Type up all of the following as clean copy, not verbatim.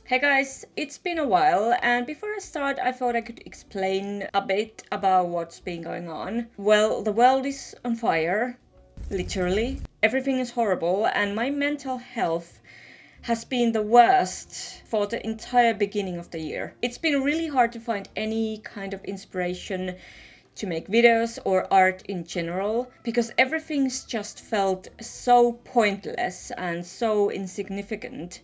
Hey guys, it's been a while, and before I start, I thought I could explain a bit about what's been going on. Well, the world is on fire, literally. Everything is horrible, and my mental health has been the worst for the entire beginning of the year. It's been really hard to find any kind of inspiration to make videos or art in general because everything's just felt so pointless and so insignificant.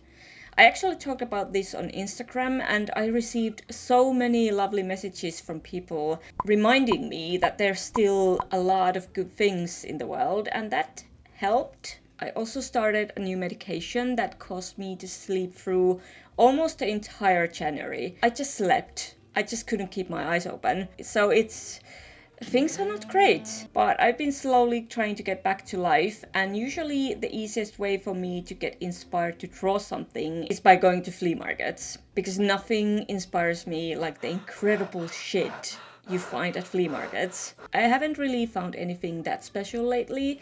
I actually talked about this on Instagram and I received so many lovely messages from people reminding me that there's still a lot of good things in the world, and that helped. I also started a new medication that caused me to sleep through almost the entire January. I just slept. I just couldn't keep my eyes open. So things are not great, but I've been slowly trying to get back to life, and usually the easiest way for me to get inspired to draw something is by going to flea markets, because nothing inspires me like the incredible shit you find at flea markets. I haven't really found anything that special lately.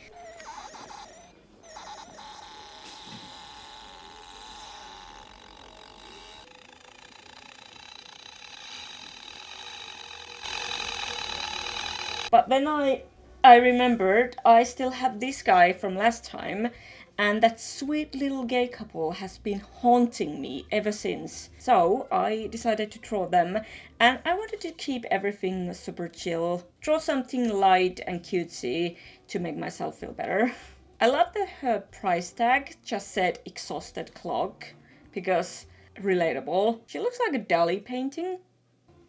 But then I remembered I still have this guy from last time, and that sweet little gay couple has been haunting me ever since. So I decided to draw them, and I wanted to keep everything super chill, draw something light and cutesy to make myself feel better. I love that her price tag just said exhausted clock, because relatable. She looks like a Dali painting.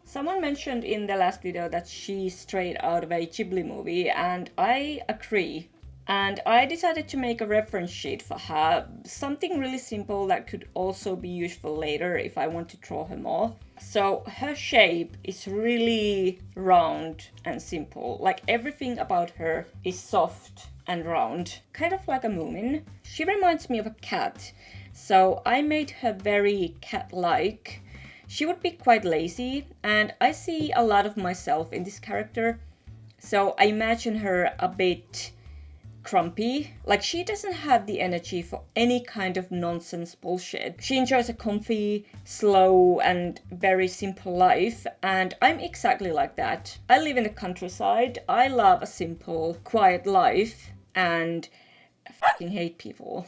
Someone mentioned in the last video that she's straight out of a Ghibli movie, and I agree. And I decided to make a reference sheet for her, something really simple that could also be useful later if I want to draw her more. So her shape is really round and simple, like everything about her is soft and round, kind of like a Moomin. She reminds me of a cat, so I made her very cat-like. She would be quite lazy, and I see a lot of myself in this character, so I imagine her a bit grumpy. Like, she doesn't have the energy for any kind of nonsense bullshit. She enjoys a comfy, slow, and very simple life, and I'm exactly like that. I live in the countryside, I love a simple, quiet life, and I fucking hate people.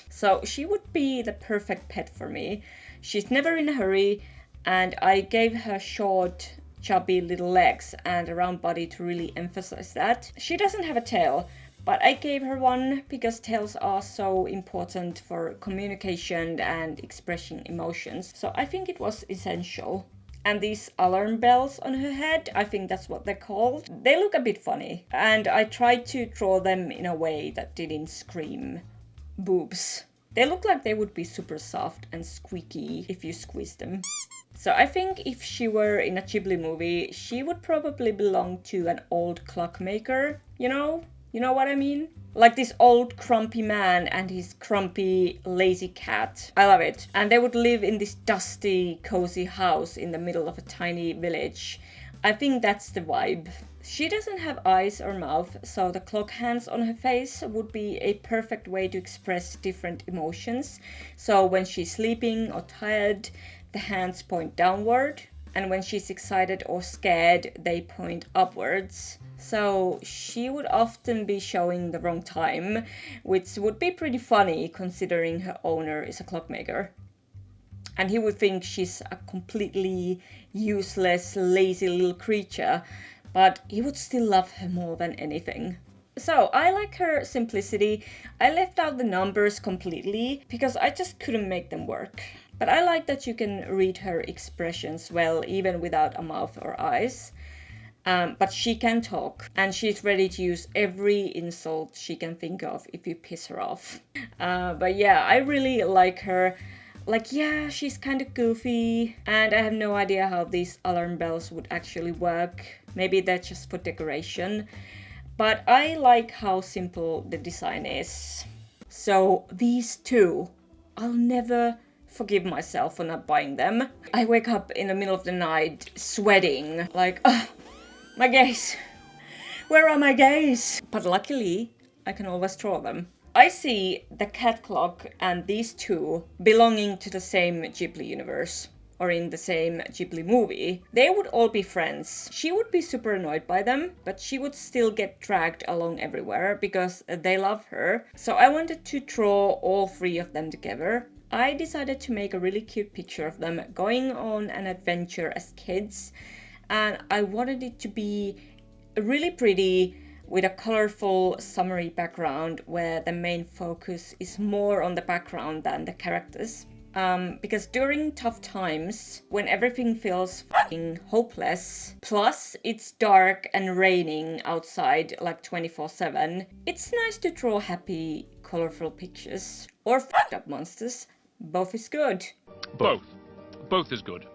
So she would be the perfect pet for me. She's never in a hurry, and I gave her short, chubby little legs and a round body to really emphasize that. She doesn't have a tail, but I gave her one because tails are so important for communication and expressing emotions. So I think it was essential. And these alarm bells on her head, I think that's what they're called. They look a bit funny, and I tried to draw them in a way that didn't scream boobs. They look like they would be super soft and squeaky if you squeeze them. So I think if she were in a Ghibli movie, she would probably belong to an old clockmaker, you know? You know what I mean? Like this old grumpy man and his grumpy lazy cat. I love it. And they would live in this dusty, cozy house in the middle of a tiny village. I think that's the vibe. She doesn't have eyes or mouth, so the clock hands on her face would be a perfect way to express different emotions. So when she's sleeping or tired, the hands point downward, and when she's excited or scared, they point upwards. So she would often be showing the wrong time, which would be pretty funny considering her owner is a clockmaker. And he would think she's a completely useless, lazy little creature, but he would still love her more than anything. So I like her simplicity. I left out the numbers completely because I just couldn't make them work. But I like that you can read her expressions well, even without a mouth or eyes. But she can talk, and she's ready to use every insult she can think of if you piss her off. But yeah, I really like her. Like, yeah, she's kind of goofy, and I have no idea how these alarm bells would actually work. Maybe they're just for decoration. But I like how simple the design is. So these two, I'll never forgive myself for not buying them. I wake up in the middle of the night sweating, like, ugh, my gays. Where are my gays? But luckily, I can always draw them. I see the cat clock and these two belonging to the same Ghibli universe, or in the same Ghibli movie. They would all be friends. She would be super annoyed by them, but she would still get dragged along everywhere because they love her. So I wanted to draw all three of them together. I decided to make a really cute picture of them going on an adventure as kids, and I wanted it to be really pretty with a colorful summery background where the main focus is more on the background than the characters. Because during tough times, when everything feels fucking hopeless, plus it's dark and raining outside like 24/7, it's nice to draw happy, colorful pictures. Or fucked up monsters. Both is good. Both. Both is good.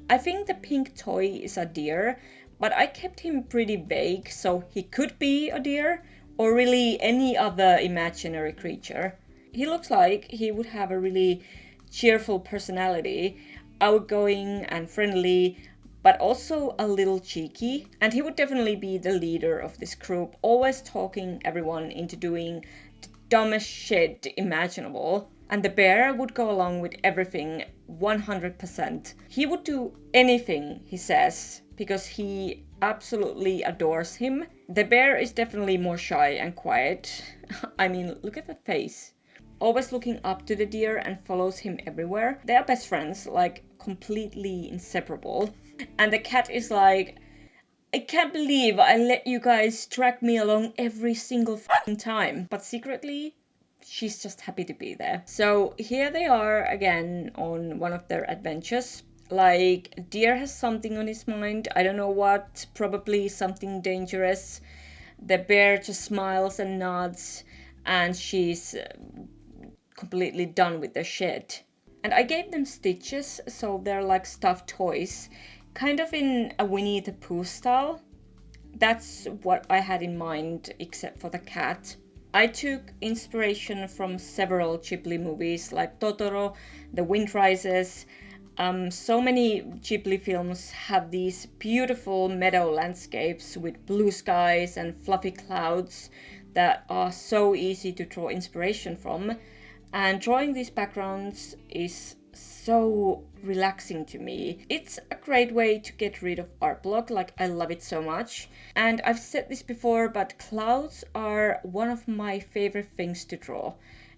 I think the pink toy is a deer, but I kept him pretty vague, so he could be a deer, or really any other imaginary creature. He looks like he would have a really cheerful personality, outgoing and friendly, but also a little cheeky. And he would definitely be the leader of this group, always talking everyone into doing the dumbest shit imaginable. And the bear would go along with everything 100%. He would do anything he says because he absolutely adores him. The bear is definitely more shy and quiet. I mean, look at that face. Always looking up to the deer and follows him everywhere. They are best friends, like completely inseparable. And the cat is like, I can't believe I let you guys drag me along every single fucking time. But secretly, she's just happy to be there. So here they are again on one of their adventures. Like, deer has something on his mind. I don't know what, probably something dangerous. The bear just smiles and nods, and she's completely done with the shit. And I gave them stitches, so they're like stuffed toys, kind of in a Winnie the Pooh style. That's what I had in mind, except for the cat. I took inspiration from several Ghibli movies like Totoro, The Wind Rises. So many Ghibli films have these beautiful meadow landscapes with blue skies and fluffy clouds that are so easy to draw inspiration from. And drawing these backgrounds is so relaxing to me. It's a great way to get rid of art block, like I love it so much. And I've said this before, but clouds are one of my favorite things to draw.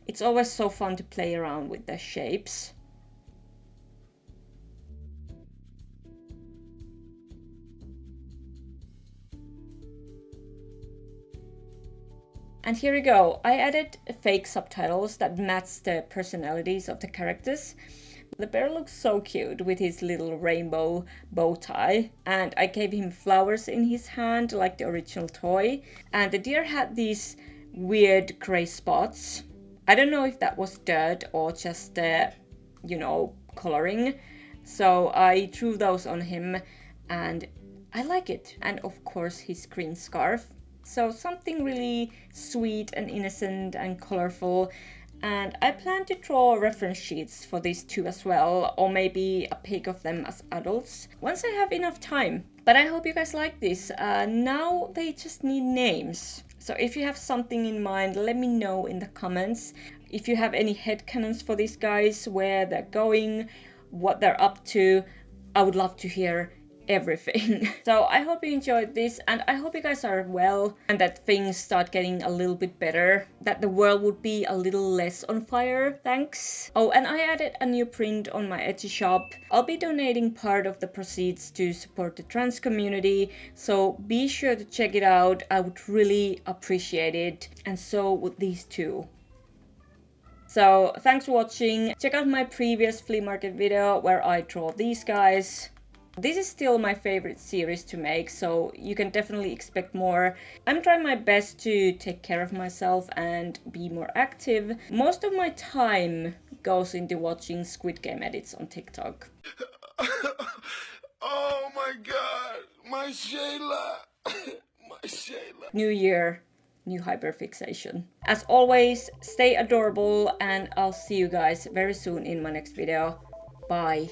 It's always so fun to play around with the shapes. And here we go. I added fake subtitles that match the personalities of the characters. The bear looks so cute with his little rainbow bow tie, and I gave him flowers in his hand like the original toy. And the deer had these weird gray spots. I don't know if that was dirt or just coloring. So I drew those on him and I like it. And of course his green scarf. So something really sweet and innocent and colorful. And I plan to draw reference sheets for these two as well, or maybe a pic of them as adults, once I have enough time. But I hope you guys like this. Now they just need names. So if you have something in mind, let me know in the comments. If you have any headcanons for these guys, where they're going, what they're up to, I would love to hear everything. So I hope you enjoyed this, and I hope you guys are well and that things start getting a little bit better, that the world would be a little less on fire. Thanks. Oh, and I added a new print on my Etsy shop. I'll be donating part of the proceeds to support the trans community, so be sure to check it out. I would really appreciate it, and so would these two. So thanks for watching. Check out my previous flea market video where I draw these guys. This is still my favorite series to make, so you can definitely expect more. I'm trying my best to take care of myself and be more active. Most of my time goes into watching Squid Game edits on TikTok. Oh my god, my Shayla, my Shayla. New year, new hyperfixation. As always, stay adorable and I'll see you guys very soon in my next video. Bye.